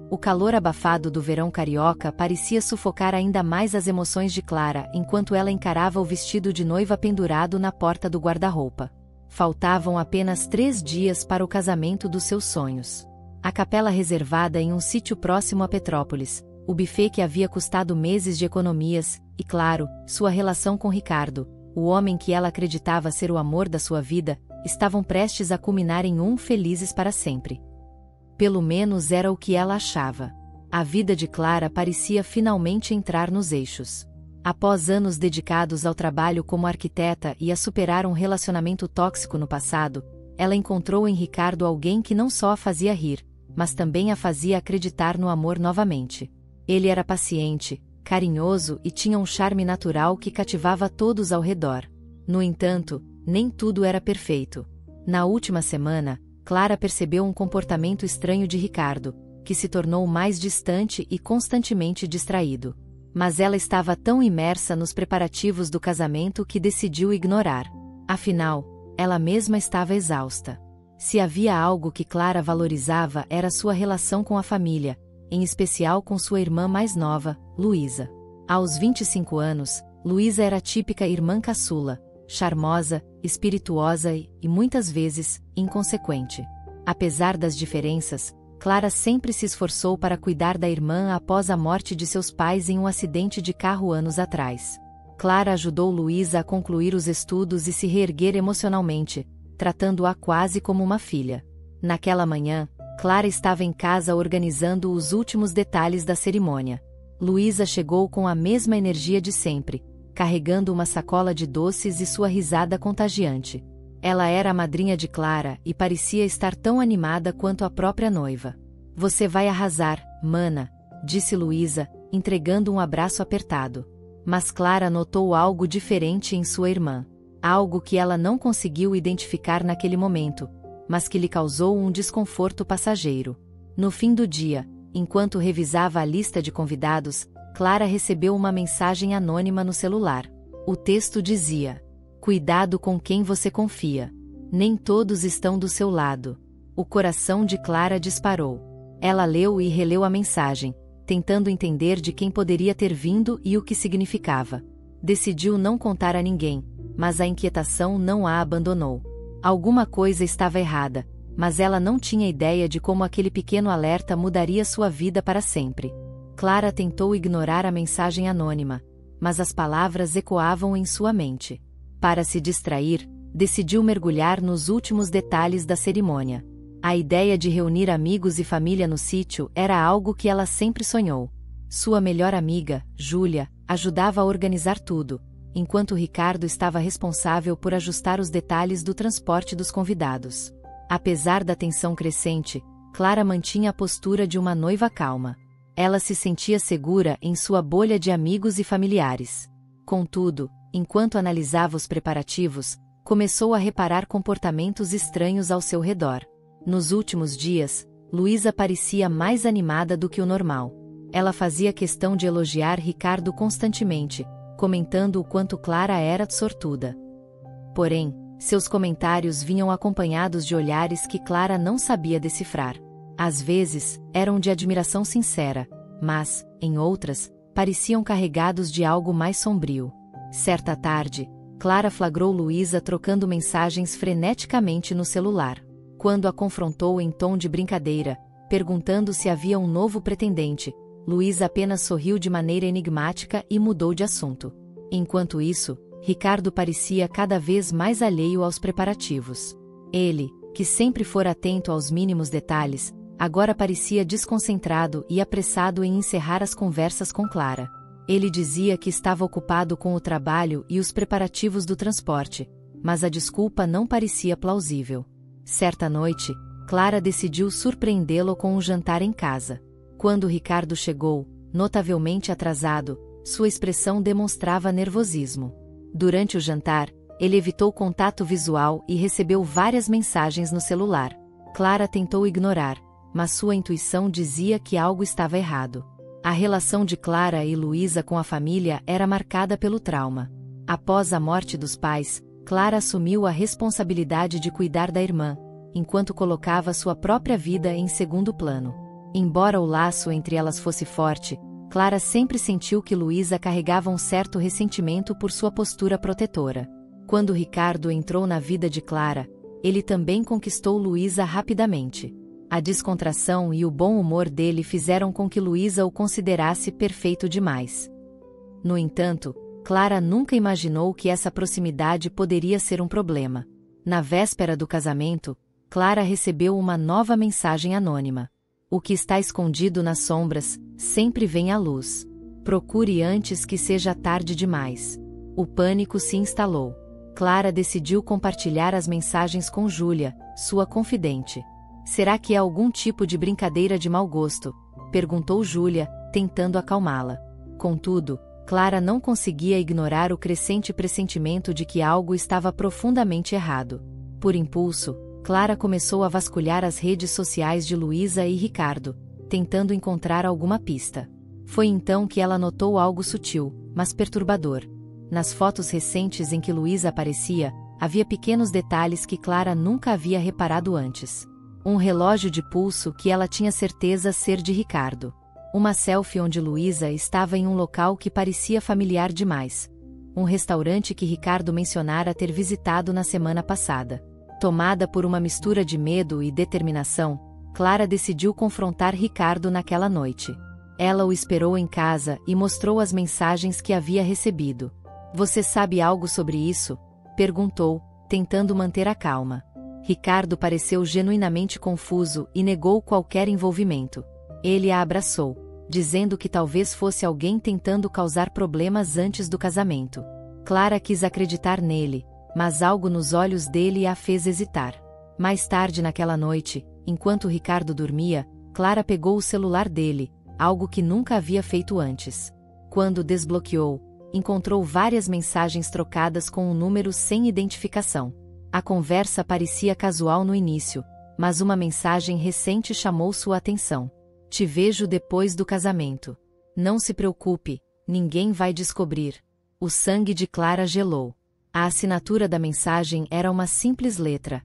O calor abafado do verão carioca parecia sufocar ainda mais as emoções de Clara enquanto ela encarava o vestido de noiva pendurado na porta do guarda-roupa. Faltavam apenas 3 dias para o casamento dos seus sonhos. A capela reservada em um sítio próximo a Petrópolis, o buffet que havia custado meses de economias, e claro, sua relação com Ricardo, o homem que ela acreditava ser o amor da sua vida, estavam prestes a culminar em felizes para sempre. Pelo menos era o que ela achava. A vida de Clara parecia finalmente entrar nos eixos. Após anos dedicados ao trabalho como arquiteta e a superar um relacionamento tóxico no passado, ela encontrou em Ricardo alguém que não só a fazia rir, mas também a fazia acreditar no amor novamente. Ele era paciente, carinhoso e tinha um charme natural que cativava todos ao redor. No entanto, nem tudo era perfeito. Na última semana, Clara percebeu um comportamento estranho de Ricardo, que se tornou mais distante e constantemente distraído. Mas ela estava tão imersa nos preparativos do casamento que decidiu ignorar. Afinal, ela mesma estava exausta. Se havia algo que Clara valorizava era sua relação com a família, em especial com sua irmã mais nova, Luísa. Aos 25 anos, Luísa era a típica irmã caçula, charmosa, espirituosa e, muitas vezes, inconsequente. Apesar das diferenças, Clara sempre se esforçou para cuidar da irmã após a morte de seus pais em um acidente de carro anos atrás. Clara ajudou Luísa a concluir os estudos e se reerguer emocionalmente, tratando-a quase como uma filha. Naquela manhã, Clara estava em casa organizando os últimos detalhes da cerimônia. Luísa chegou com a mesma energia de sempre, carregando uma sacola de doces e sua risada contagiante. Ela era a madrinha de Clara e parecia estar tão animada quanto a própria noiva. "Você vai arrasar, mana", disse Luísa, entregando um abraço apertado. Mas Clara notou algo diferente em sua irmã. Algo que ela não conseguiu identificar naquele momento, mas que lhe causou um desconforto passageiro. No fim do dia, enquanto revisava a lista de convidados, Clara recebeu uma mensagem anônima no celular. O texto dizia: "Cuidado com quem você confia. Nem todos estão do seu lado." O coração de Clara disparou. Ela leu e releu a mensagem, tentando entender de quem poderia ter vindo e o que significava. Decidiu não contar a ninguém, mas a inquietação não a abandonou. Alguma coisa estava errada, mas ela não tinha ideia de como aquele pequeno alerta mudaria sua vida para sempre. Clara tentou ignorar a mensagem anônima, mas as palavras ecoavam em sua mente. Para se distrair, decidiu mergulhar nos últimos detalhes da cerimônia. A ideia de reunir amigos e família no sítio era algo que ela sempre sonhou. Sua melhor amiga, Júlia, ajudava a organizar tudo, enquanto Ricardo estava responsável por ajustar os detalhes do transporte dos convidados. Apesar da tensão crescente, Clara mantinha a postura de uma noiva calma. Ela se sentia segura em sua bolha de amigos e familiares. Contudo, enquanto analisava os preparativos, começou a reparar comportamentos estranhos ao seu redor. Nos últimos dias, Luísa parecia mais animada do que o normal. Ela fazia questão de elogiar Ricardo constantemente, comentando o quanto Clara era sortuda. Porém, seus comentários vinham acompanhados de olhares que Clara não sabia decifrar. Às vezes, eram de admiração sincera, mas, em outras, pareciam carregados de algo mais sombrio. Certa tarde, Clara flagrou Luísa trocando mensagens freneticamente no celular. Quando a confrontou em tom de brincadeira, perguntando se havia um novo pretendente, Luísa apenas sorriu de maneira enigmática e mudou de assunto. Enquanto isso, Ricardo parecia cada vez mais alheio aos preparativos. Ele, que sempre fora atento aos mínimos detalhes, agora parecia desconcentrado e apressado em encerrar as conversas com Clara. Ele dizia que estava ocupado com o trabalho e os preparativos do transporte, mas a desculpa não parecia plausível. Certa noite, Clara decidiu surpreendê-lo com um jantar em casa. Quando Ricardo chegou, notavelmente atrasado, sua expressão demonstrava nervosismo. Durante o jantar, ele evitou contato visual e recebeu várias mensagens no celular. Clara tentou ignorar, mas sua intuição dizia que algo estava errado. A relação de Clara e Luísa com a família era marcada pelo trauma. Após a morte dos pais, Clara assumiu a responsabilidade de cuidar da irmã, enquanto colocava sua própria vida em segundo plano. Embora o laço entre elas fosse forte, Clara sempre sentiu que Luísa carregava um certo ressentimento por sua postura protetora. Quando Ricardo entrou na vida de Clara, ele também conquistou Luísa rapidamente. A descontração e o bom humor dele fizeram com que Luísa o considerasse perfeito demais. No entanto, Clara nunca imaginou que essa proximidade poderia ser um problema. Na véspera do casamento, Clara recebeu uma nova mensagem anônima. O que está escondido nas sombras, sempre vem à luz. Procure antes que seja tarde demais. O pânico se instalou. Clara decidiu compartilhar as mensagens com Júlia, sua confidente. Será que é algum tipo de brincadeira de mau gosto? Perguntou Júlia, tentando acalmá-la. Contudo, Clara não conseguia ignorar o crescente pressentimento de que algo estava profundamente errado. Por impulso, Clara começou a vasculhar as redes sociais de Luísa e Ricardo, tentando encontrar alguma pista. Foi então que ela notou algo sutil, mas perturbador. Nas fotos recentes em que Luísa aparecia, havia pequenos detalhes que Clara nunca havia reparado antes. Um relógio de pulso que ela tinha certeza ser de Ricardo. Uma selfie onde Luísa estava em um local que parecia familiar demais. Um restaurante que Ricardo mencionara ter visitado na semana passada. Tomada por uma mistura de medo e determinação, Clara decidiu confrontar Ricardo naquela noite. Ela o esperou em casa e mostrou as mensagens que havia recebido. "Você sabe algo sobre isso?" perguntou, tentando manter a calma. Ricardo pareceu genuinamente confuso e negou qualquer envolvimento. Ele a abraçou, dizendo que talvez fosse alguém tentando causar problemas antes do casamento. Clara quis acreditar nele, mas algo nos olhos dele a fez hesitar. Mais tarde naquela noite, enquanto Ricardo dormia, Clara pegou o celular dele, algo que nunca havia feito antes. Quando desbloqueou, encontrou várias mensagens trocadas com um número sem identificação. A conversa parecia casual no início, mas uma mensagem recente chamou sua atenção. "Te vejo depois do casamento. Não se preocupe, ninguém vai descobrir." O sangue de Clara gelou. A assinatura da mensagem era uma simples letra: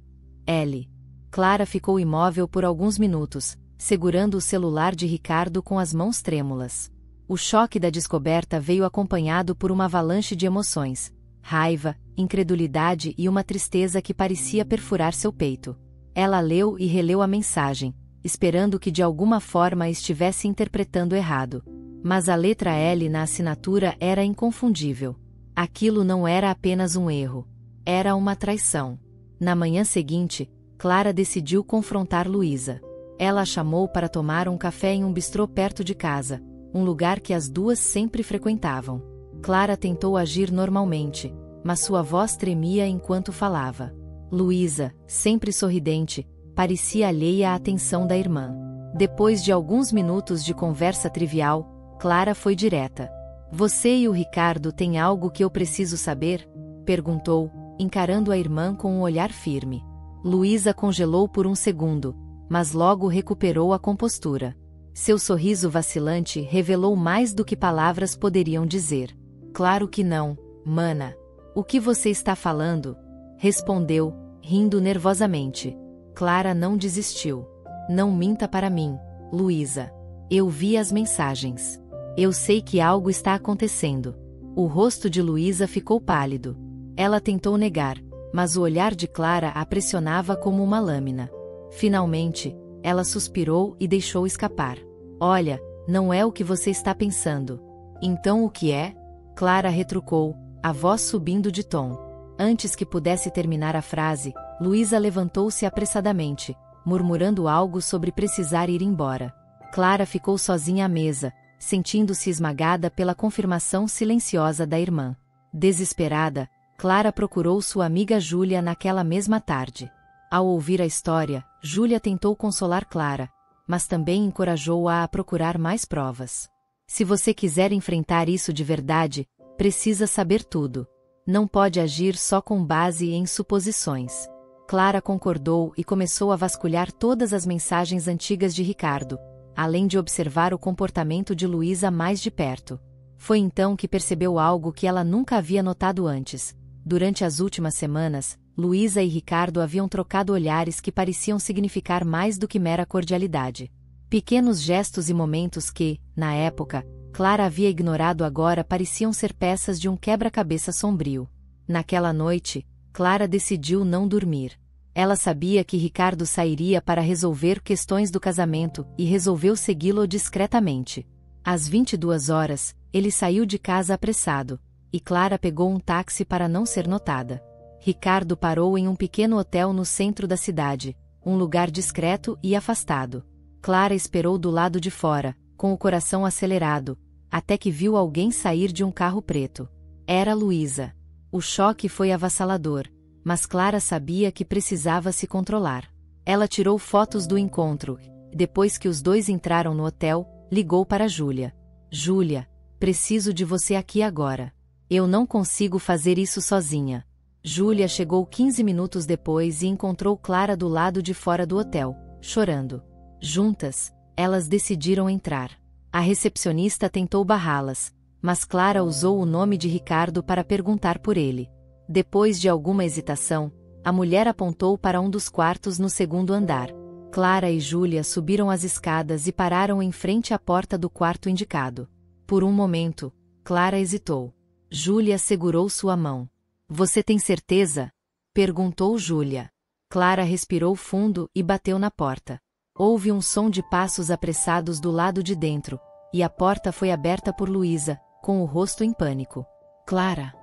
L. Clara ficou imóvel por alguns minutos, segurando o celular de Ricardo com as mãos trêmulas. O choque da descoberta veio acompanhado por uma avalanche de emoções: raiva, incredulidade e uma tristeza que parecia perfurar seu peito. Ela leu e releu a mensagem, esperando que de alguma forma estivesse interpretando errado. Mas a letra L na assinatura era inconfundível. Aquilo não era apenas um erro. Era uma traição. Na manhã seguinte, Clara decidiu confrontar Luísa. Ela a chamou para tomar um café em um bistrô perto de casa, um lugar que as duas sempre frequentavam. Clara tentou agir normalmente, mas sua voz tremia enquanto falava. Luísa, sempre sorridente, parecia alheia à atenção da irmã. Depois de alguns minutos de conversa trivial, Clara foi direta. "Você e o Ricardo têm algo que eu preciso saber?" perguntou, encarando a irmã com um olhar firme. Luísa congelou por um segundo, mas logo recuperou a compostura. Seu sorriso vacilante revelou mais do que palavras poderiam dizer. "Claro que não, mana. O que você está falando?" respondeu, rindo nervosamente. Clara não desistiu. "Não minta para mim, Luísa. Eu vi as mensagens. Eu sei que algo está acontecendo." O rosto de Luísa ficou pálido. Ela tentou negar, mas o olhar de Clara a pressionava como uma lâmina. Finalmente, ela suspirou e deixou escapar. "Olha, não é o que você está pensando." "Então o que é?" Clara retrucou, a voz subindo de tom. Antes que pudesse terminar a frase, Luísa levantou-se apressadamente, murmurando algo sobre precisar ir embora. Clara ficou sozinha à mesa, sentindo-se esmagada pela confirmação silenciosa da irmã. Desesperada, Clara procurou sua amiga Júlia naquela mesma tarde. Ao ouvir a história, Júlia tentou consolar Clara, mas também encorajou-a a procurar mais provas. "Se você quiser enfrentar isso de verdade, precisa saber tudo. Não pode agir só com base em suposições." Clara concordou e começou a vasculhar todas as mensagens antigas de Ricardo, além de observar o comportamento de Luísa mais de perto. Foi então que percebeu algo que ela nunca havia notado antes. Durante as últimas semanas, Luísa e Ricardo haviam trocado olhares que pareciam significar mais do que mera cordialidade. Pequenos gestos e momentos que, na época, Clara havia ignorado agora pareciam ser peças de um quebra-cabeça sombrio. Naquela noite, Clara decidiu não dormir. Ela sabia que Ricardo sairia para resolver questões do casamento e resolveu segui-lo discretamente. Às 22 horas, ele saiu de casa apressado, e Clara pegou um táxi para não ser notada. Ricardo parou em um pequeno hotel no centro da cidade, um lugar discreto e afastado. Clara esperou do lado de fora, com o coração acelerado, até que viu alguém sair de um carro preto. Era Luísa. O choque foi avassalador, mas Clara sabia que precisava se controlar. Ela tirou fotos do encontro, e depois que os dois entraram no hotel, ligou para Júlia. Júlia, preciso de você aqui agora. Eu não consigo fazer isso sozinha. Júlia chegou 15 minutos depois e encontrou Clara do lado de fora do hotel, chorando. Juntas, elas decidiram entrar. A recepcionista tentou barrá-las, mas Clara usou o nome de Ricardo para perguntar por ele. Depois de alguma hesitação, a mulher apontou para um dos quartos no segundo andar. Clara e Júlia subiram as escadas e pararam em frente à porta do quarto indicado. Por um momento, Clara hesitou. Júlia segurou sua mão. Você tem certeza? Perguntou Júlia. Clara respirou fundo e bateu na porta. Houve um som de passos apressados do lado de dentro, e a porta foi aberta por Luísa, com o rosto em pânico. Clara!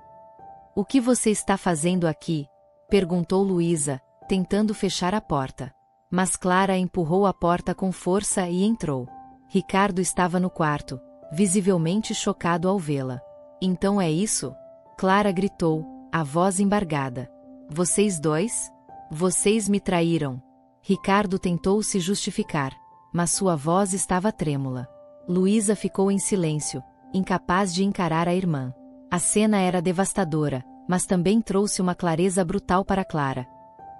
O que você está fazendo aqui? Perguntou Luísa, tentando fechar a porta. Mas Clara empurrou a porta com força e entrou. Ricardo estava no quarto, visivelmente chocado ao vê-la. Então é isso? Clara gritou, a voz embargada. Vocês dois? Vocês me traíram. Ricardo tentou se justificar, mas sua voz estava trêmula. Luísa ficou em silêncio, incapaz de encarar a irmã. A cena era devastadora, mas também trouxe uma clareza brutal para Clara.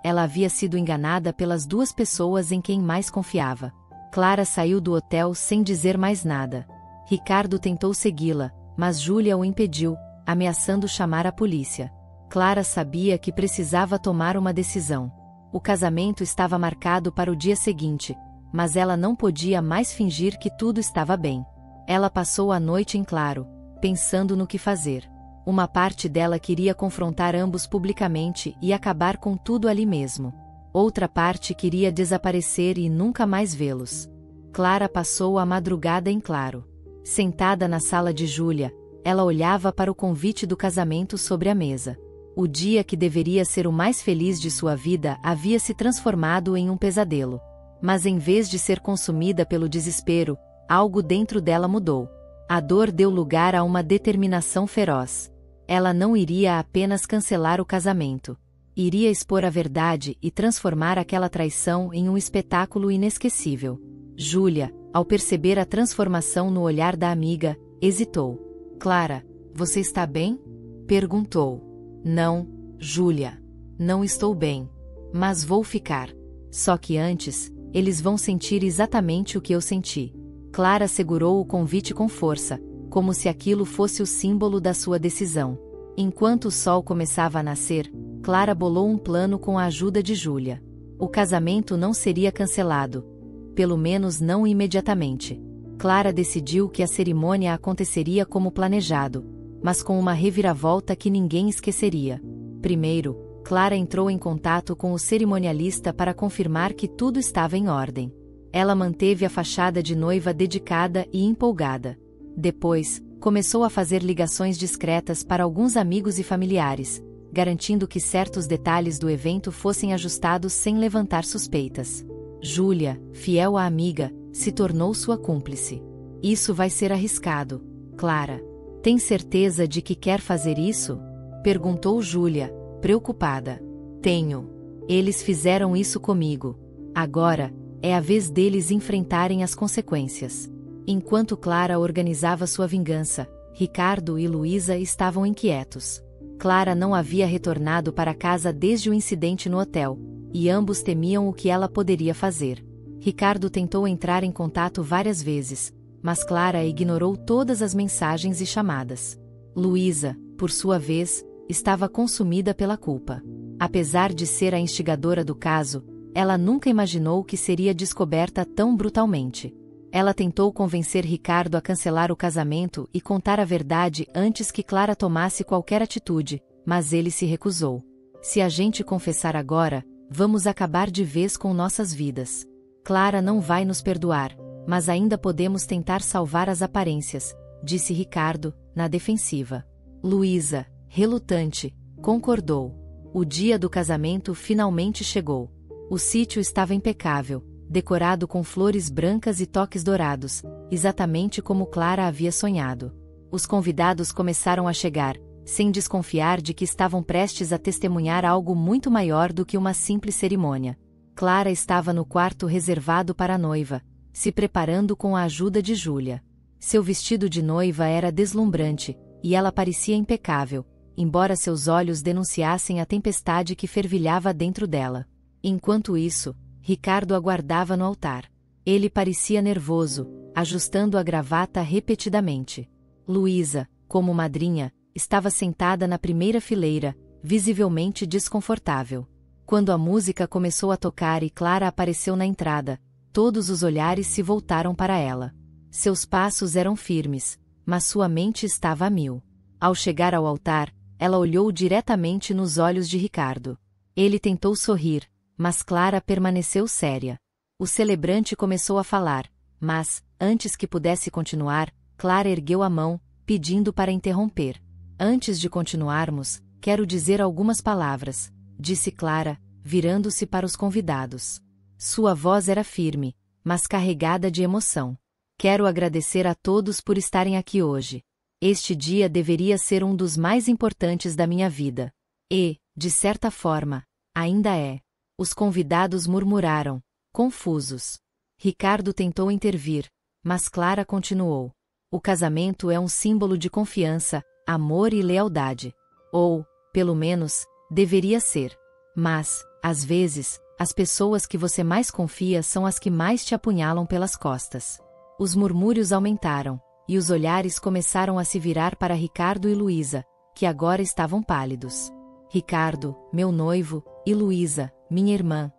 Ela havia sido enganada pelas duas pessoas em quem mais confiava. Clara saiu do hotel sem dizer mais nada. Ricardo tentou segui-la, mas Júlia o impediu, ameaçando chamar a polícia. Clara sabia que precisava tomar uma decisão. O casamento estava marcado para o dia seguinte, mas ela não podia mais fingir que tudo estava bem. Ela passou a noite em claro, pensando no que fazer. Uma parte dela queria confrontar ambos publicamente e acabar com tudo ali mesmo. Outra parte queria desaparecer e nunca mais vê-los. Clara passou a madrugada em claro. Sentada na sala de Júlia, ela olhava para o convite do casamento sobre a mesa. O dia que deveria ser o mais feliz de sua vida havia se transformado em um pesadelo. Mas em vez de ser consumida pelo desespero, algo dentro dela mudou. A dor deu lugar a uma determinação feroz. Ela não iria apenas cancelar o casamento. Iria expor a verdade e transformar aquela traição em um espetáculo inesquecível. Júlia, ao perceber a transformação no olhar da amiga, hesitou. Clara, você está bem? Perguntou. Não, Júlia. Não estou bem. Mas vou ficar. Só que antes, eles vão sentir exatamente o que eu senti. Clara segurou o convite com força, como se aquilo fosse o símbolo da sua decisão. Enquanto o sol começava a nascer, Clara bolou um plano com a ajuda de Júlia. O casamento não seria cancelado. Pelo menos não imediatamente. Clara decidiu que a cerimônia aconteceria como planejado, mas com uma reviravolta que ninguém esqueceria. Primeiro, Clara entrou em contato com o cerimonialista para confirmar que tudo estava em ordem. Ela manteve a fachada de noiva dedicada e empolgada. Depois, começou a fazer ligações discretas para alguns amigos e familiares, garantindo que certos detalhes do evento fossem ajustados sem levantar suspeitas. Júlia, fiel à amiga, se tornou sua cúmplice. Isso vai ser arriscado, Clara. Tem certeza de que quer fazer isso? Perguntou Júlia, preocupada. Tenho. Eles fizeram isso comigo. Agora, é a vez deles enfrentarem as consequências. Enquanto Clara organizava sua vingança, Ricardo e Luísa estavam inquietos. Clara não havia retornado para casa desde o incidente no hotel, e ambos temiam o que ela poderia fazer. Ricardo tentou entrar em contato várias vezes, mas Clara ignorou todas as mensagens e chamadas. Luísa, por sua vez, estava consumida pela culpa. Apesar de ser a instigadora do caso, ela nunca imaginou que seria descoberta tão brutalmente. Ela tentou convencer Ricardo a cancelar o casamento e contar a verdade antes que Clara tomasse qualquer atitude, mas ele se recusou. Se a gente confessar agora, vamos acabar de vez com nossas vidas. Clara não vai nos perdoar, mas ainda podemos tentar salvar as aparências, disse Ricardo, na defensiva. Luísa, relutante, concordou. O dia do casamento finalmente chegou. O sítio estava impecável, decorado com flores brancas e toques dourados, exatamente como Clara havia sonhado. Os convidados começaram a chegar, sem desconfiar de que estavam prestes a testemunhar algo muito maior do que uma simples cerimônia. Clara estava no quarto reservado para a noiva, se preparando com a ajuda de Júlia. Seu vestido de noiva era deslumbrante, e ela parecia impecável, embora seus olhos denunciassem a tempestade que fervilhava dentro dela. Enquanto isso, Ricardo aguardava no altar. Ele parecia nervoso, ajustando a gravata repetidamente. Luísa, como madrinha, estava sentada na primeira fileira, visivelmente desconfortável. Quando a música começou a tocar e Clara apareceu na entrada, todos os olhares se voltaram para ela. Seus passos eram firmes, mas sua mente estava a mil. Ao chegar ao altar, ela olhou diretamente nos olhos de Ricardo. Ele tentou sorrir, mas Clara permaneceu séria. O celebrante começou a falar, mas, antes que pudesse continuar, Clara ergueu a mão, pedindo para interromper. Antes de continuarmos, quero dizer algumas palavras, disse Clara, virando-se para os convidados. Sua voz era firme, mas carregada de emoção. Quero agradecer a todos por estarem aqui hoje. Este dia deveria ser um dos mais importantes da minha vida. E, de certa forma, ainda é. Os convidados murmuraram, confusos. Ricardo tentou intervir, mas Clara continuou. O casamento é um símbolo de confiança, amor e lealdade. Ou, pelo menos, deveria ser. Mas, às vezes, as pessoas que você mais confia são as que mais te apunhalam pelas costas. Os murmúrios aumentaram, e os olhares começaram a se virar para Ricardo e Luísa, que agora estavam pálidos. Ricardo, meu noivo, e Luísa, minha irmã.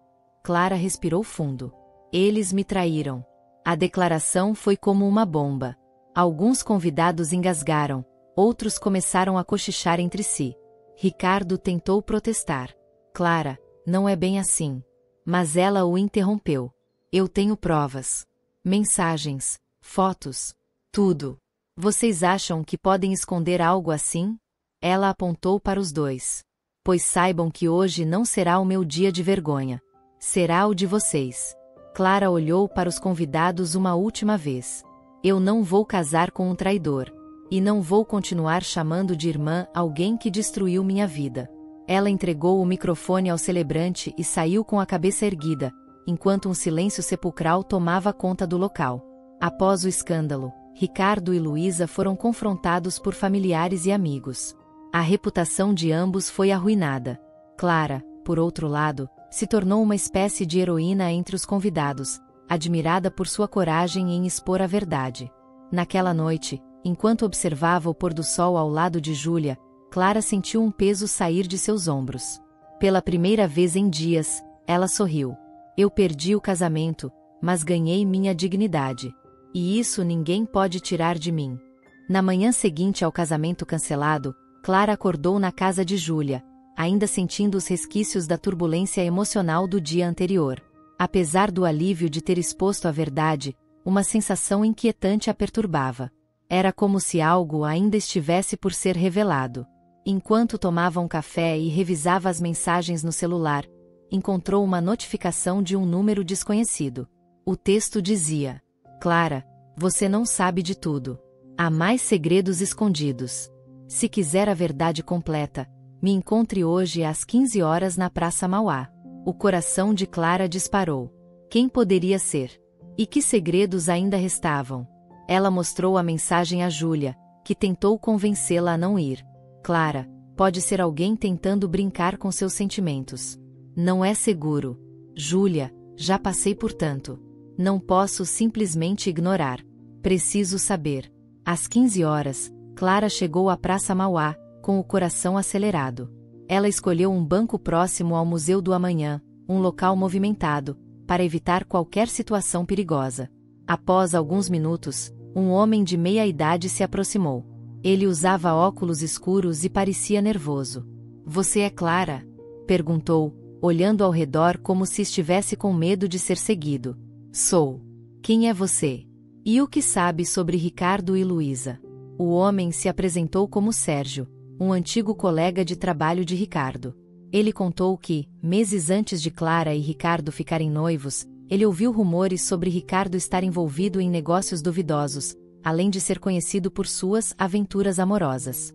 Clara respirou fundo. Eles me traíram. A declaração foi como uma bomba. Alguns convidados engasgaram, outros começaram a cochichar entre si. Ricardo tentou protestar. Clara, não é bem assim. Mas ela o interrompeu. Eu tenho provas. Mensagens, fotos, tudo. Vocês acham que podem esconder algo assim? Ela apontou para os dois. Pois saibam que hoje não será o meu dia de vergonha. Será o de vocês. Clara olhou para os convidados uma última vez. Eu não vou casar com um traidor. E não vou continuar chamando de irmã alguém que destruiu minha vida. Ela entregou o microfone ao celebrante e saiu com a cabeça erguida, enquanto um silêncio sepulcral tomava conta do local. Após o escândalo, Ricardo e Luísa foram confrontados por familiares e amigos. A reputação de ambos foi arruinada. Clara, por outro lado, se tornou uma espécie de heroína entre os convidados, admirada por sua coragem em expor a verdade. Naquela noite, enquanto observava o pôr do sol ao lado de Júlia, Clara sentiu um peso sair de seus ombros. Pela primeira vez em dias, ela sorriu. Eu perdi o casamento, mas ganhei minha dignidade. E isso ninguém pode tirar de mim. Na manhã seguinte ao casamento cancelado, Clara acordou na casa de Júlia, ainda sentindo os resquícios da turbulência emocional do dia anterior. Apesar do alívio de ter exposto a verdade, uma sensação inquietante a perturbava. Era como se algo ainda estivesse por ser revelado. Enquanto tomava um café e revisava as mensagens no celular, encontrou uma notificação de um número desconhecido. O texto dizia: Clara, você não sabe de tudo. Há mais segredos escondidos. Se quiser a verdade completa, me encontre hoje às 15 horas na Praça Mauá. O coração de Clara disparou. Quem poderia ser? E que segredos ainda restavam? Ela mostrou a mensagem a Júlia, que tentou convencê-la a não ir. Clara, pode ser alguém tentando brincar com seus sentimentos. Não é seguro. Júlia, já passei por tanto. Não posso simplesmente ignorar. Preciso saber. Às 15 horas, Clara chegou à Praça Mauá, com o coração acelerado. Ela escolheu um banco próximo ao Museu do Amanhã, um local movimentado, para evitar qualquer situação perigosa. Após alguns minutos, um homem de meia idade se aproximou. Ele usava óculos escuros e parecia nervoso. Você é Clara? Perguntou, olhando ao redor como se estivesse com medo de ser seguido. Sou. Quem é você? E o que sabe sobre Ricardo e Luísa? O homem se apresentou como Sérgio, um antigo colega de trabalho de Ricardo. Ele contou que, meses antes de Clara e Ricardo ficarem noivos, ele ouviu rumores sobre Ricardo estar envolvido em negócios duvidosos, além de ser conhecido por suas aventuras amorosas.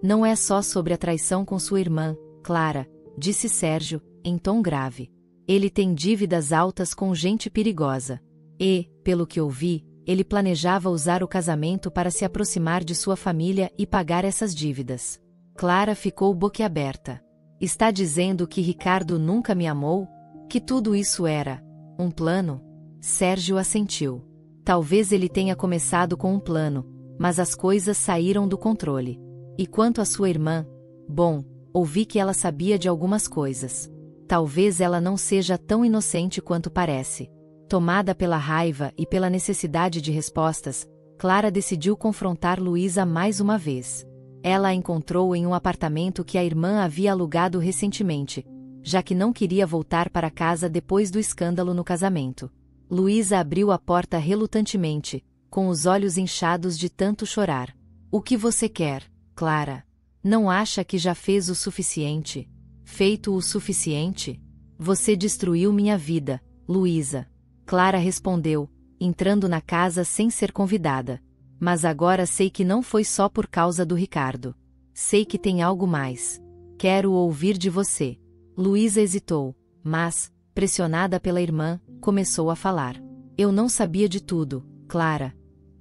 Não é só sobre a traição com sua irmã, Clara, disse Sérgio, em tom grave. Ele tem dívidas altas com gente perigosa. E, pelo que ouvi, ele planejava usar o casamento para se aproximar de sua família e pagar essas dívidas. Clara ficou boquiaberta. Está dizendo que Ricardo nunca me amou? Que tudo isso era um plano? Sérgio assentiu. Talvez ele tenha começado com um plano, mas as coisas saíram do controle. E quanto à sua irmã? Bom, ouvi que ela sabia de algumas coisas. Talvez ela não seja tão inocente quanto parece. Tomada pela raiva e pela necessidade de respostas, Clara decidiu confrontar Luísa mais uma vez. Ela a encontrou em um apartamento que a irmã havia alugado recentemente, já que não queria voltar para casa depois do escândalo no casamento. Luísa abriu a porta relutantemente, com os olhos inchados de tanto chorar. O que você quer, Clara? Não acha que já fez o suficiente? Feito o suficiente? Você destruiu minha vida, Luísa. Clara respondeu, entrando na casa sem ser convidada. Mas agora sei que não foi só por causa do Ricardo. Sei que tem algo mais. Quero ouvir de você. Luísa hesitou, mas, pressionada pela irmã, começou a falar. Eu não sabia de tudo, Clara.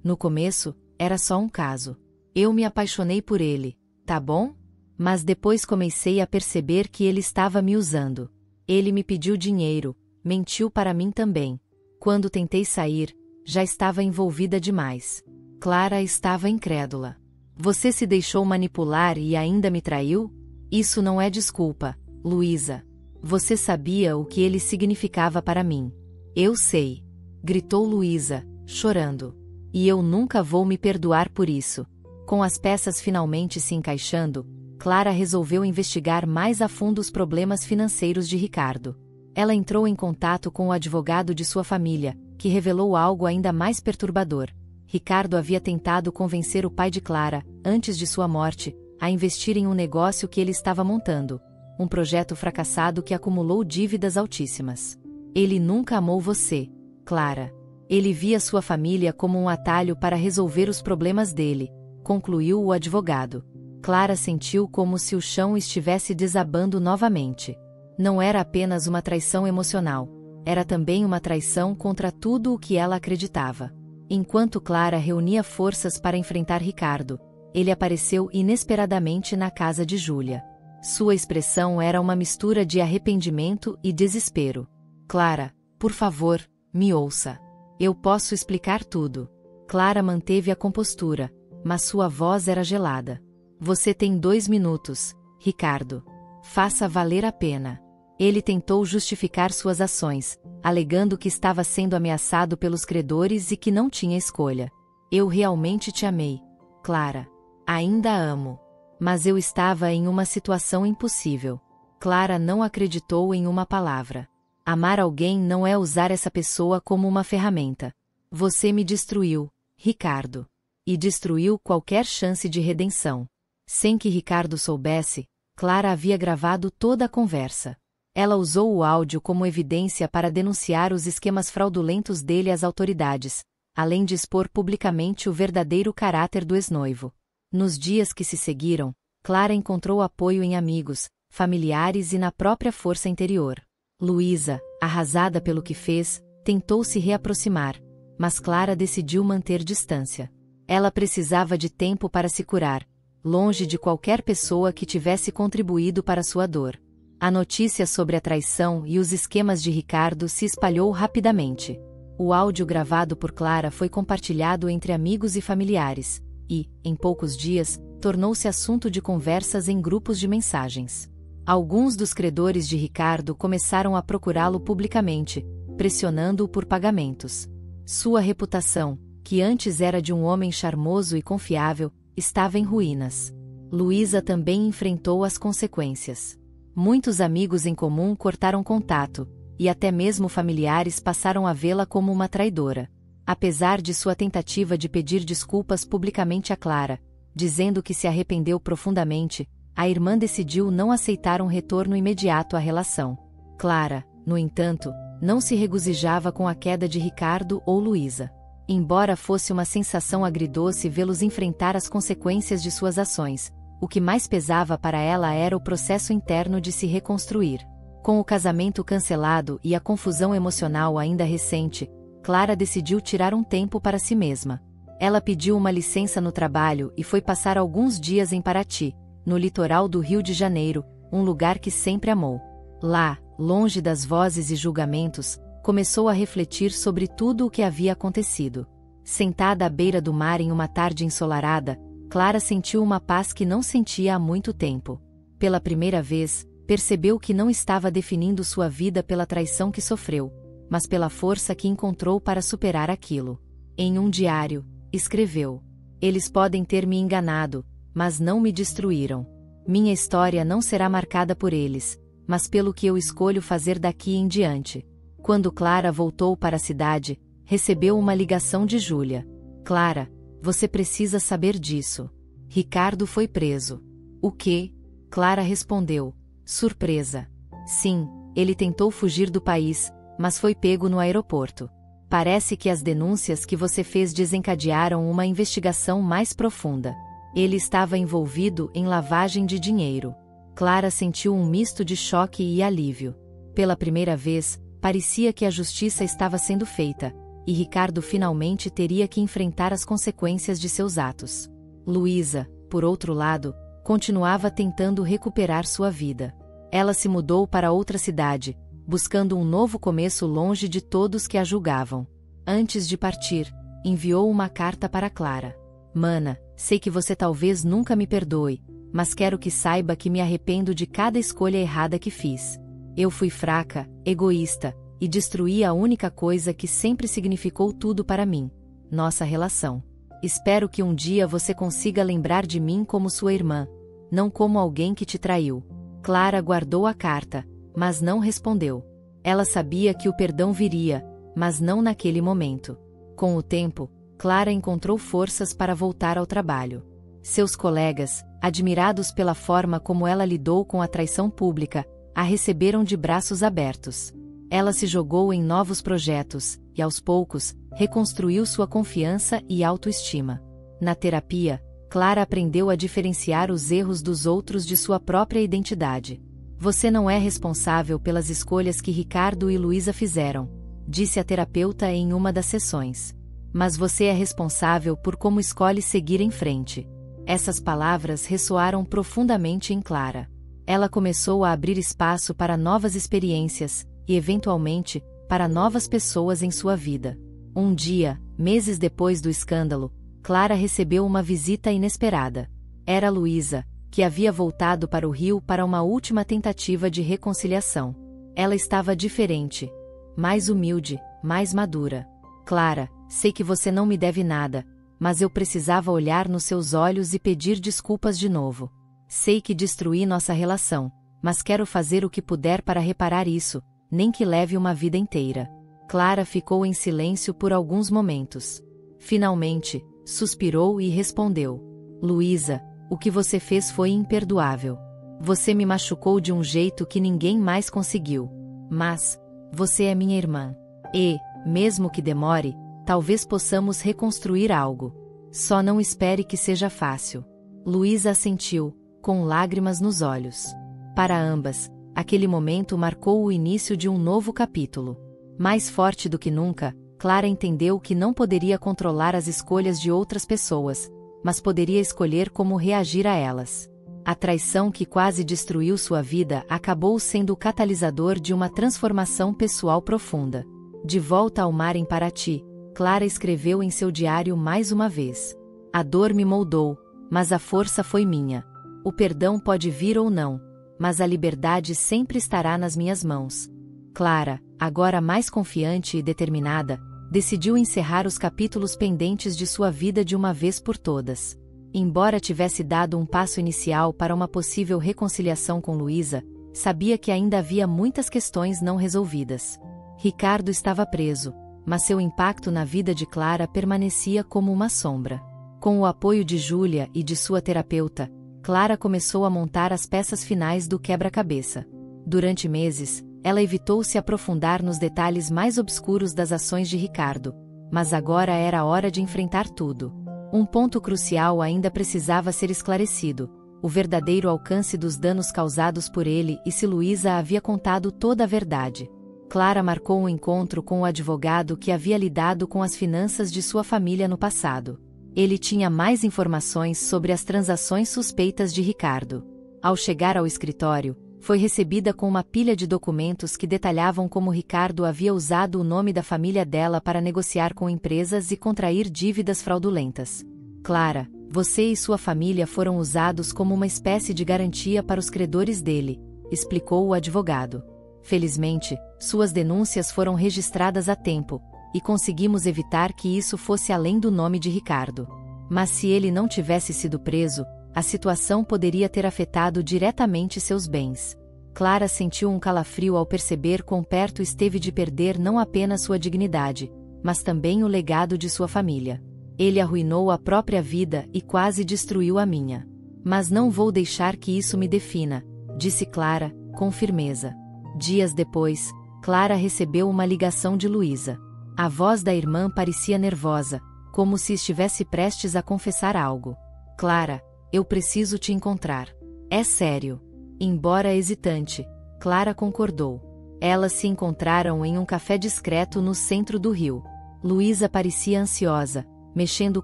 No começo, era só um caso. Eu me apaixonei por ele, tá bom? Mas depois comecei a perceber que ele estava me usando. Ele me pediu dinheiro, mentiu para mim também. Quando tentei sair, já estava envolvida demais. Clara estava incrédula. Você se deixou manipular e ainda me traiu? Isso não é desculpa, Luísa. Você sabia o que ele significava para mim. Eu sei. Gritou Luísa, chorando. E eu nunca vou me perdoar por isso. Com as peças finalmente se encaixando, Clara resolveu investigar mais a fundo os problemas financeiros de Ricardo. Ela entrou em contato com o advogado de sua família, que revelou algo ainda mais perturbador. Ricardo havia tentado convencer o pai de Clara, antes de sua morte, a investir em um negócio que ele estava montando. Um projeto fracassado que acumulou dívidas altíssimas. Ele nunca amou você, Clara. Ele via sua família como um atalho para resolver os problemas dele, concluiu o advogado. Clara sentiu como se o chão estivesse desabando novamente. Não era apenas uma traição emocional, era também uma traição contra tudo o que ela acreditava. Enquanto Clara reunia forças para enfrentar Ricardo, ele apareceu inesperadamente na casa de Júlia. Sua expressão era uma mistura de arrependimento e desespero. Clara, por favor, me ouça. Eu posso explicar tudo. Clara manteve a compostura, mas sua voz era gelada. Você tem 2 minutos, Ricardo. Faça valer a pena. Ele tentou justificar suas ações, alegando que estava sendo ameaçado pelos credores e que não tinha escolha. Eu realmente te amei, Clara. Ainda amo. Mas eu estava em uma situação impossível. Clara não acreditou em uma palavra. Amar alguém não é usar essa pessoa como uma ferramenta. Você me destruiu, Ricardo. E destruiu qualquer chance de redenção. Sem que Ricardo soubesse, Clara havia gravado toda a conversa. Ela usou o áudio como evidência para denunciar os esquemas fraudulentos dele às autoridades, além de expor publicamente o verdadeiro caráter do ex-noivo. Nos dias que se seguiram, Clara encontrou apoio em amigos, familiares e na própria força interior. Luísa, arrasada pelo que fez, tentou se reaproximar, mas Clara decidiu manter distância. Ela precisava de tempo para se curar, longe de qualquer pessoa que tivesse contribuído para sua dor. A notícia sobre a traição e os esquemas de Ricardo se espalhou rapidamente. O áudio gravado por Clara foi compartilhado entre amigos e familiares, e, em poucos dias, tornou-se assunto de conversas em grupos de mensagens. Alguns dos credores de Ricardo começaram a procurá-lo publicamente, pressionando-o por pagamentos. Sua reputação, que antes era de um homem charmoso e confiável, estava em ruínas. Luísa também enfrentou as consequências. Muitos amigos em comum cortaram contato, e até mesmo familiares passaram a vê-la como uma traidora. Apesar de sua tentativa de pedir desculpas publicamente a Clara, dizendo que se arrependeu profundamente, a irmã decidiu não aceitar um retorno imediato à relação. Clara, no entanto, não se regozijava com a queda de Ricardo ou Luísa. Embora fosse uma sensação agridoce vê-los enfrentar as consequências de suas ações, o que mais pesava para ela era o processo interno de se reconstruir. Com o casamento cancelado e a confusão emocional ainda recente, Clara decidiu tirar um tempo para si mesma. Ela pediu uma licença no trabalho e foi passar alguns dias em Paraty, no litoral do Rio de Janeiro, um lugar que sempre amou. Lá, longe das vozes e julgamentos, começou a refletir sobre tudo o que havia acontecido. Sentada à beira do mar em uma tarde ensolarada, Clara sentiu uma paz que não sentia há muito tempo. Pela primeira vez, percebeu que não estava definindo sua vida pela traição que sofreu, mas pela força que encontrou para superar aquilo. Em um diário, escreveu: "Eles podem ter me enganado, mas não me destruíram. Minha história não será marcada por eles, mas pelo que eu escolho fazer daqui em diante." Quando Clara voltou para a cidade, recebeu uma ligação de Júlia. "Clara, você precisa saber disso. Ricardo foi preso." "O quê?" Clara respondeu, surpresa. "Sim, ele tentou fugir do país, mas foi pego no aeroporto. Parece que as denúncias que você fez desencadearam uma investigação mais profunda. Ele estava envolvido em lavagem de dinheiro." Clara sentiu um misto de choque e alívio. Pela primeira vez, parecia que a justiça estava sendo feita, e Ricardo finalmente teria que enfrentar as consequências de seus atos. Luísa, por outro lado, continuava tentando recuperar sua vida. Ela se mudou para outra cidade, buscando um novo começo longe de todos que a julgavam. Antes de partir, enviou uma carta para Clara. "Mana, sei que você talvez nunca me perdoe, mas quero que saiba que me arrependo de cada escolha errada que fiz. Eu fui fraca, egoísta, e destruí a única coisa que sempre significou tudo para mim: nossa relação. Espero que um dia você consiga lembrar de mim como sua irmã, não como alguém que te traiu." Clara guardou a carta, mas não respondeu. Ela sabia que o perdão viria, mas não naquele momento. Com o tempo, Clara encontrou forças para voltar ao trabalho. Seus colegas, admirados pela forma como ela lidou com a traição pública, a receberam de braços abertos. Ela se jogou em novos projetos, e aos poucos, reconstruiu sua confiança e autoestima. Na terapia, Clara aprendeu a diferenciar os erros dos outros de sua própria identidade. "Você não é responsável pelas escolhas que Ricardo e Luísa fizeram", disse a terapeuta em uma das sessões. "Mas você é responsável por como escolhe seguir em frente." Essas palavras ressoaram profundamente em Clara. Ela começou a abrir espaço para novas experiências, e eventualmente, para novas pessoas em sua vida. Um dia, meses depois do escândalo, Clara recebeu uma visita inesperada. Era Luísa, que havia voltado para o Rio para uma última tentativa de reconciliação. Ela estava diferente. Mais humilde, mais madura. "Clara, sei que você não me deve nada, mas eu precisava olhar nos seus olhos e pedir desculpas de novo. Sei que destruí nossa relação, mas quero fazer o que puder para reparar isso, nem que leve uma vida inteira." Clara ficou em silêncio por alguns momentos. Finalmente, suspirou e respondeu: "Luísa, o que você fez foi imperdoável. Você me machucou de um jeito que ninguém mais conseguiu. Mas você é minha irmã. E, mesmo que demore, talvez possamos reconstruir algo. Só não espere que seja fácil." Luísa assentiu, com lágrimas nos olhos. Para ambas, aquele momento marcou o início de um novo capítulo. Mais forte do que nunca, Clara entendeu que não poderia controlar as escolhas de outras pessoas, mas poderia escolher como reagir a elas. A traição que quase destruiu sua vida acabou sendo o catalisador de uma transformação pessoal profunda. De volta ao mar em Paraty, Clara escreveu em seu diário mais uma vez: "A dor me moldou, mas a força foi minha. O perdão pode vir ou não, mas a liberdade sempre estará nas minhas mãos." Clara, agora mais confiante e determinada, decidiu encerrar os capítulos pendentes de sua vida de uma vez por todas. Embora tivesse dado um passo inicial para uma possível reconciliação com Luísa, sabia que ainda havia muitas questões não resolvidas. Ricardo estava preso, mas seu impacto na vida de Clara permanecia como uma sombra. Com o apoio de Júlia e de sua terapeuta, Clara começou a montar as peças finais do quebra-cabeça. Durante meses, ela evitou se aprofundar nos detalhes mais obscuros das ações de Ricardo, mas agora era a hora de enfrentar tudo. Um ponto crucial ainda precisava ser esclarecido: o verdadeiro alcance dos danos causados por ele e se Luísa havia contado toda a verdade. Clara marcou um encontro com o advogado que havia lidado com as finanças de sua família no passado. Ele tinha mais informações sobre as transações suspeitas de Ricardo. Ao chegar ao escritório, foi recebida com uma pilha de documentos que detalhavam como Ricardo havia usado o nome da família dela para negociar com empresas e contrair dívidas fraudulentas. Clara, você e sua família foram usados como uma espécie de garantia para os credores dele, explicou o advogado. Felizmente, suas denúncias foram registradas a tempo, e conseguimos evitar que isso fosse além do nome de Ricardo. Mas se ele não tivesse sido preso, a situação poderia ter afetado diretamente seus bens. Clara sentiu um calafrio ao perceber quão perto esteve de perder não apenas sua dignidade, mas também o legado de sua família. Ele arruinou a própria vida e quase destruiu a minha. Mas não vou deixar que isso me defina, disse Clara, com firmeza. Dias depois, Clara recebeu uma ligação de Luísa. A voz da irmã parecia nervosa, como se estivesse prestes a confessar algo. Clara, eu preciso te encontrar. É sério. Embora hesitante, Clara concordou. Elas se encontraram em um café discreto no centro do Rio. Luísa parecia ansiosa, mexendo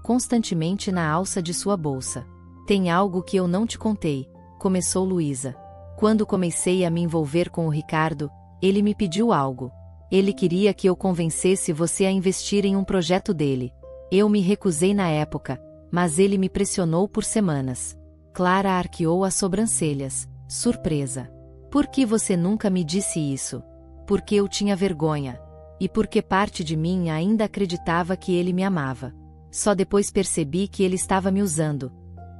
constantemente na alça de sua bolsa. Tem algo que eu não te contei, começou Luísa. Quando comecei a me envolver com o Ricardo, ele me pediu algo. Ele queria que eu convencesse você a investir em um projeto dele. Eu me recusei na época, mas ele me pressionou por semanas. Clara arqueou as sobrancelhas, surpresa. Por que você nunca me disse isso? Porque eu tinha vergonha. E porque parte de mim ainda acreditava que ele me amava. Só depois percebi que ele estava me usando,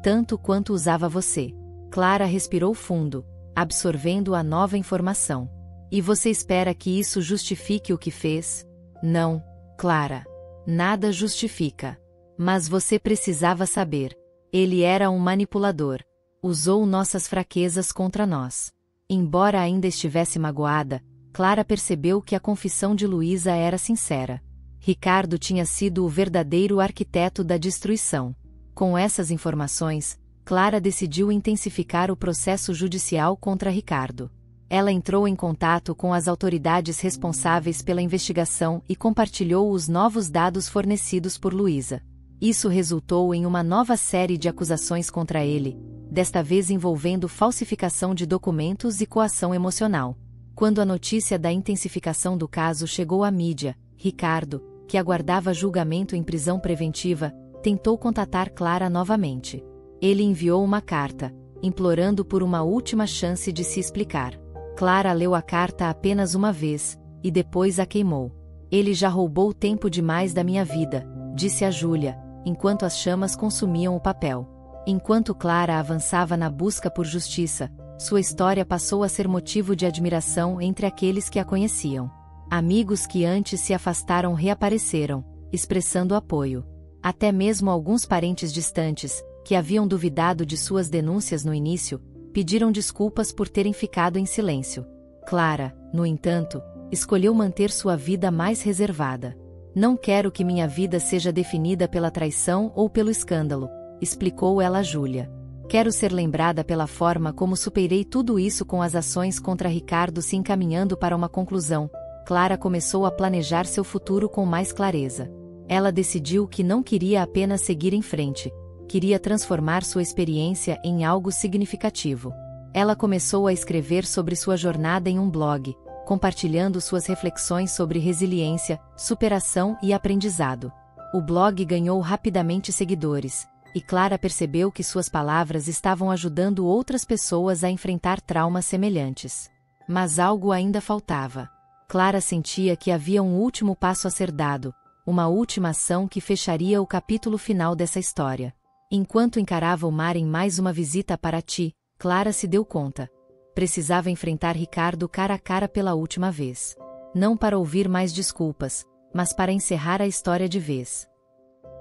tanto quanto usava você. Clara respirou fundo, absorvendo a nova informação. E você espera que isso justifique o que fez? Não, Clara. Nada justifica. Mas você precisava saber. Ele era um manipulador. Usou nossas fraquezas contra nós. Embora ainda estivesse magoada, Clara percebeu que a confissão de Luísa era sincera. Ricardo tinha sido o verdadeiro arquiteto da destruição. Com essas informações, Clara decidiu intensificar o processo judicial contra Ricardo. Ela entrou em contato com as autoridades responsáveis pela investigação e compartilhou os novos dados fornecidos por Luísa. Isso resultou em uma nova série de acusações contra ele, desta vez envolvendo falsificação de documentos e coação emocional. Quando a notícia da intensificação do caso chegou à mídia, Ricardo, que aguardava julgamento em prisão preventiva, tentou contatar Clara novamente. Ele enviou uma carta, implorando por uma última chance de se explicar. Clara leu a carta apenas uma vez, e depois a queimou. Ele já roubou tempo demais da minha vida, disse a Júlia, enquanto as chamas consumiam o papel. Enquanto Clara avançava na busca por justiça, sua história passou a ser motivo de admiração entre aqueles que a conheciam. Amigos que antes se afastaram reapareceram, expressando apoio. Até mesmo alguns parentes distantes, que haviam duvidado de suas denúncias no início, pediram desculpas por terem ficado em silêncio. Clara, no entanto, escolheu manter sua vida mais reservada. Não quero que minha vida seja definida pela traição ou pelo escândalo, explicou ela a Júlia. Quero ser lembrada pela forma como superei tudo isso com as ações contra Ricardo se encaminhando para uma conclusão. Clara começou a planejar seu futuro com mais clareza. Ela decidiu que não queria apenas seguir em frente. Queria transformar sua experiência em algo significativo. Ela começou a escrever sobre sua jornada em um blog, compartilhando suas reflexões sobre resiliência, superação e aprendizado. O blog ganhou rapidamente seguidores, e Clara percebeu que suas palavras estavam ajudando outras pessoas a enfrentar traumas semelhantes. Mas algo ainda faltava. Clara sentia que havia um último passo a ser dado, uma última ação que fecharia o capítulo final dessa história. Enquanto encarava o mar em mais uma visita a Paraty, Clara se deu conta. Precisava enfrentar Ricardo cara a cara pela última vez. Não para ouvir mais desculpas, mas para encerrar a história de vez.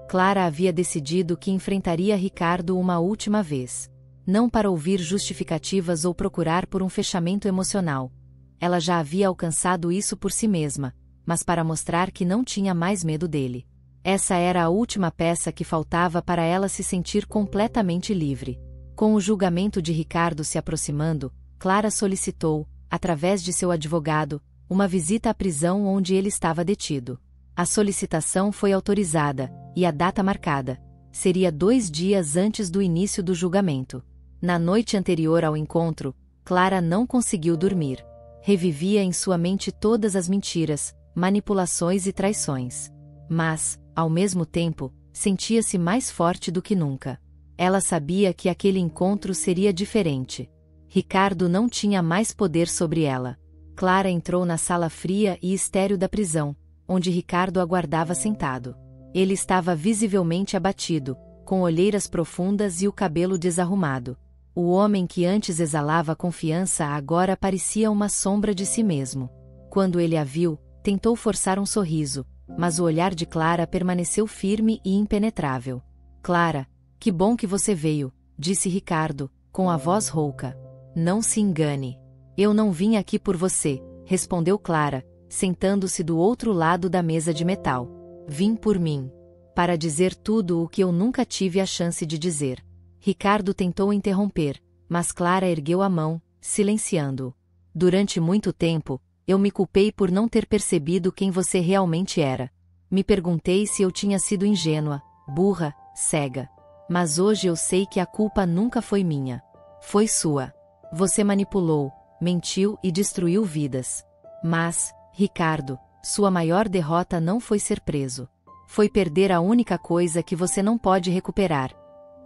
Clara havia decidido que enfrentaria Ricardo uma última vez. Não para ouvir justificativas ou procurar por um fechamento emocional. Ela já havia alcançado isso por si mesma, mas para mostrar que não tinha mais medo dele. Essa era a última peça que faltava para ela se sentir completamente livre. Com o julgamento de Ricardo se aproximando, Clara solicitou, através de seu advogado, uma visita à prisão onde ele estava detido. A solicitação foi autorizada, e a data marcada. Seria 2 dias antes do início do julgamento. Na noite anterior ao encontro, Clara não conseguiu dormir. Revivia em sua mente todas as mentiras, manipulações e traições. Mas, ao mesmo tempo, sentia-se mais forte do que nunca. Ela sabia que aquele encontro seria diferente. Ricardo não tinha mais poder sobre ela. Clara entrou na sala fria e estéril da prisão, onde Ricardo aguardava sentado. Ele estava visivelmente abatido, com olheiras profundas e o cabelo desarrumado. O homem que antes exalava confiança agora parecia uma sombra de si mesmo. Quando ele a viu, tentou forçar um sorriso, mas o olhar de Clara permaneceu firme e impenetrável. Clara, que bom que você veio, disse Ricardo, com a voz rouca. Não se engane. Eu não vim aqui por você, respondeu Clara, sentando-se do outro lado da mesa de metal. Vim por mim. Para dizer tudo o que eu nunca tive a chance de dizer. Ricardo tentou interromper, mas Clara ergueu a mão, silenciando-o. Durante muito tempo, eu me culpei por não ter percebido quem você realmente era. Me perguntei se eu tinha sido ingênua, burra, cega. Mas hoje eu sei que a culpa nunca foi minha. Foi sua. Você manipulou, mentiu e destruiu vidas. Mas, Ricardo, sua maior derrota não foi ser preso. Foi perder a única coisa que você não pode recuperar.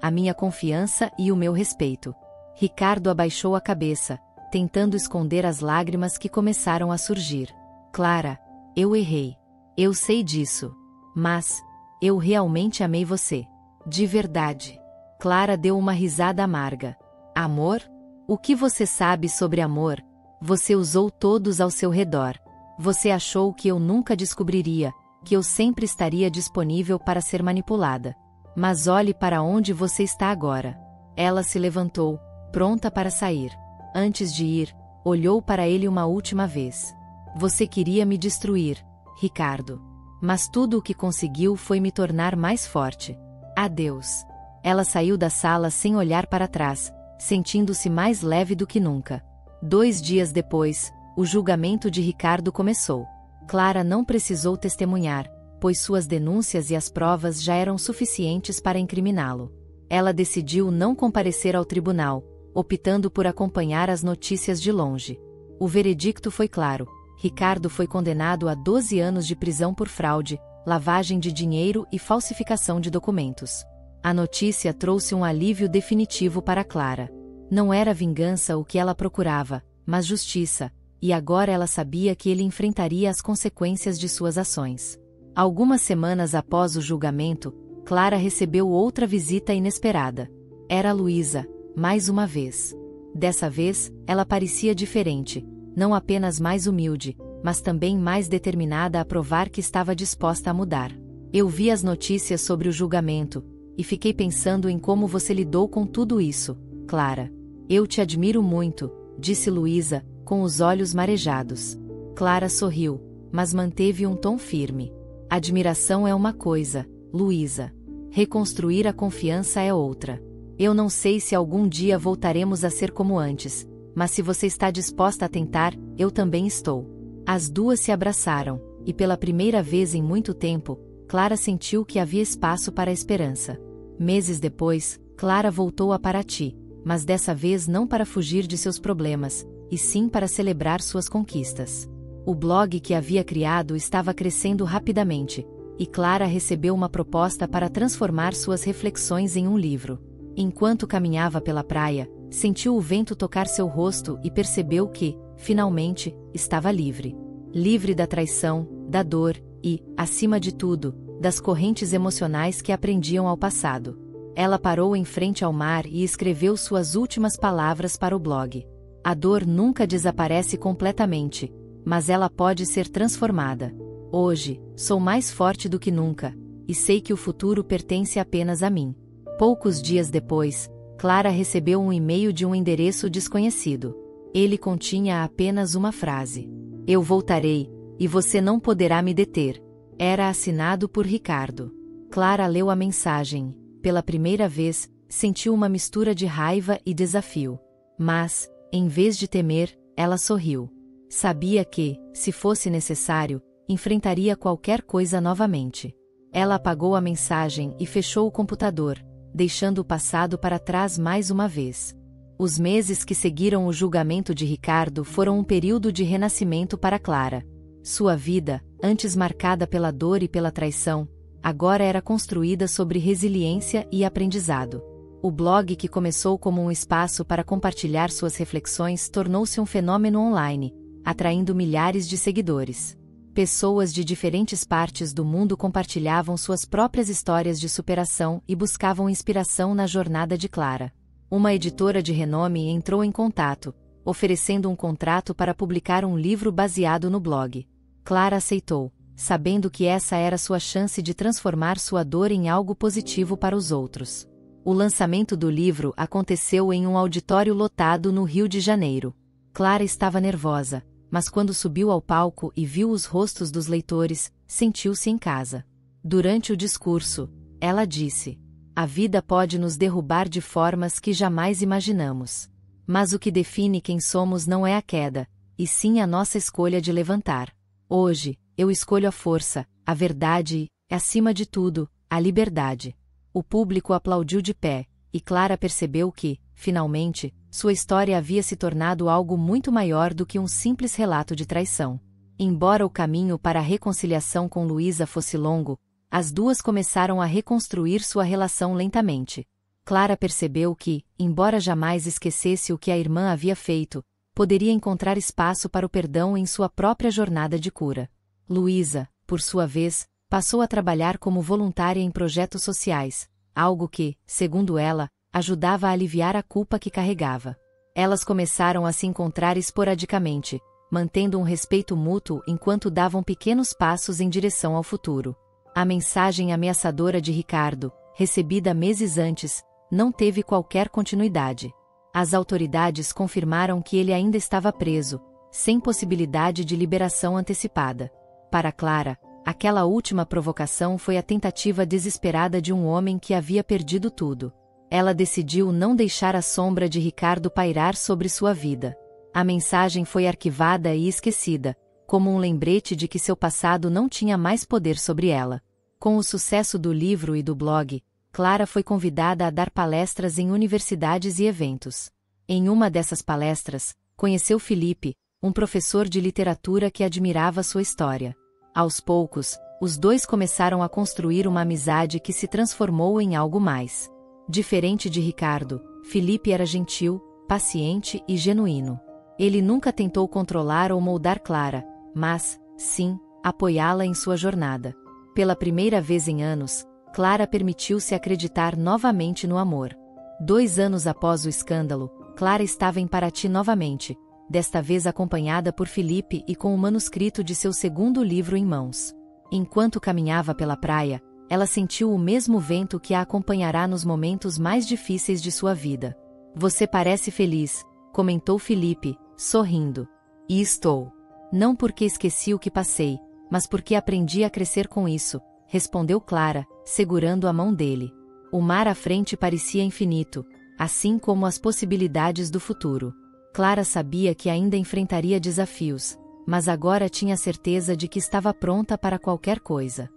A minha confiança e o meu respeito. Ricardo abaixou a cabeça, tentando esconder as lágrimas que começaram a surgir. Clara, eu errei. Eu sei disso. Mas, eu realmente amei você. De verdade. Clara deu uma risada amarga. Amor? O que você sabe sobre amor? Você usou todos ao seu redor. Você achou que eu nunca descobriria, que eu sempre estaria disponível para ser manipulada. Mas olhe para onde você está agora. Ela se levantou, pronta para sair. Antes de ir, olhou para ele uma última vez. Você queria me destruir, Ricardo. Mas tudo o que conseguiu foi me tornar mais forte. Adeus. Ela saiu da sala sem olhar para trás, sentindo-se mais leve do que nunca. 2 dias depois, o julgamento de Ricardo começou. Clara não precisou testemunhar, pois suas denúncias e as provas já eram suficientes para incriminá-lo. Ela decidiu não comparecer ao tribunal, optando por acompanhar as notícias de longe. O veredicto foi claro. Ricardo foi condenado a 12 anos de prisão por fraude, lavagem de dinheiro e falsificação de documentos. A notícia trouxe um alívio definitivo para Clara. Não era vingança o que ela procurava, mas justiça, e agora ela sabia que ele enfrentaria as consequências de suas ações. Algumas semanas após o julgamento, Clara recebeu outra visita inesperada. Era Luísa, mais uma vez. Dessa vez, ela parecia diferente, não apenas mais humilde, mas também mais determinada a provar que estava disposta a mudar. Eu vi as notícias sobre o julgamento, e fiquei pensando em como você lidou com tudo isso, Clara. Eu te admiro muito, disse Luísa, com os olhos marejados. Clara sorriu, mas manteve um tom firme. Admiração é uma coisa, Luísa. Reconstruir a confiança é outra. Eu não sei se algum dia voltaremos a ser como antes, mas se você está disposta a tentar, eu também estou. As duas se abraçaram, e pela primeira vez em muito tempo, Clara sentiu que havia espaço para a esperança. Meses depois, Clara voltou a Paraty, mas dessa vez não para fugir de seus problemas, e sim para celebrar suas conquistas. O blog que havia criado estava crescendo rapidamente, e Clara recebeu uma proposta para transformar suas reflexões em um livro. Enquanto caminhava pela praia, sentiu o vento tocar seu rosto e percebeu que, finalmente, estava livre. Livre da traição, da dor, e, acima de tudo, das correntes emocionais que aprendiam ao passado. Ela parou em frente ao mar e escreveu suas últimas palavras para o blog. A dor nunca desaparece completamente, mas ela pode ser transformada. Hoje, sou mais forte do que nunca, e sei que o futuro pertence apenas a mim. Poucos dias depois, Clara recebeu um e-mail de um endereço desconhecido. Ele continha apenas uma frase: "Eu voltarei, e você não poderá me deter." Era assinado por Ricardo. Clara leu a mensagem. Pela primeira vez, sentiu uma mistura de raiva e desafio. Mas, em vez de temer, ela sorriu. Sabia que, se fosse necessário, enfrentaria qualquer coisa novamente. Ela apagou a mensagem e fechou o computador, deixando o passado para trás mais uma vez. Os meses que seguiram o julgamento de Ricardo foram um período de renascimento para Clara. Sua vida, antes marcada pela dor e pela traição, agora era construída sobre resiliência e aprendizado. O blog, que começou como um espaço para compartilhar suas reflexões, tornou-se um fenômeno online, atraindo milhares de seguidores. Pessoas de diferentes partes do mundo compartilhavam suas próprias histórias de superação e buscavam inspiração na jornada de Clara. Uma editora de renome entrou em contato, oferecendo um contrato para publicar um livro baseado no blog. Clara aceitou, sabendo que essa era sua chance de transformar sua dor em algo positivo para os outros. O lançamento do livro aconteceu em um auditório lotado no Rio de Janeiro. Clara estava nervosa, mas quando subiu ao palco e viu os rostos dos leitores, sentiu-se em casa. Durante o discurso, ela disse: "A vida pode nos derrubar de formas que jamais imaginamos. Mas o que define quem somos não é a queda, e sim a nossa escolha de levantar. Hoje, eu escolho a força, a verdade e, acima de tudo, a liberdade." O público aplaudiu de pé, e Clara percebeu que, finalmente, sua história havia se tornado algo muito maior do que um simples relato de traição. Embora o caminho para a reconciliação com Luísa fosse longo, as duas começaram a reconstruir sua relação lentamente. Clara percebeu que, embora jamais esquecesse o que a irmã havia feito, poderia encontrar espaço para o perdão em sua própria jornada de cura. Luísa, por sua vez, passou a trabalhar como voluntária em projetos sociais, algo que, segundo ela, ajudava a aliviar a culpa que carregava. Elas começaram a se encontrar esporadicamente, mantendo um respeito mútuo enquanto davam pequenos passos em direção ao futuro. A mensagem ameaçadora de Ricardo, recebida meses antes, não teve qualquer continuidade. As autoridades confirmaram que ele ainda estava preso, sem possibilidade de liberação antecipada. Para Clara, aquela última provocação foi a tentativa desesperada de um homem que havia perdido tudo. Ela decidiu não deixar a sombra de Ricardo pairar sobre sua vida. A mensagem foi arquivada e esquecida, como um lembrete de que seu passado não tinha mais poder sobre ela. Com o sucesso do livro e do blog, Clara foi convidada a dar palestras em universidades e eventos. Em uma dessas palestras, conheceu Felipe, um professor de literatura que admirava sua história. Aos poucos, os dois começaram a construir uma amizade que se transformou em algo mais. Diferente de Ricardo, Felipe era gentil, paciente e genuíno. Ele nunca tentou controlar ou moldar Clara, mas, sim, apoiá-la em sua jornada. Pela primeira vez em anos, Clara permitiu-se acreditar novamente no amor. 2 anos após o escândalo, Clara estava em Paraty novamente, desta vez acompanhada por Felipe e com o manuscrito de seu segundo livro em mãos. Enquanto caminhava pela praia, ela sentiu o mesmo vento que a acompanhará nos momentos mais difíceis de sua vida. "Você parece feliz", comentou Felipe, sorrindo. "E estou. Não porque esqueci o que passei, mas porque aprendi a crescer com isso", respondeu Clara, segurando a mão dele. O mar à frente parecia infinito, assim como as possibilidades do futuro. Clara sabia que ainda enfrentaria desafios, mas agora tinha certeza de que estava pronta para qualquer coisa.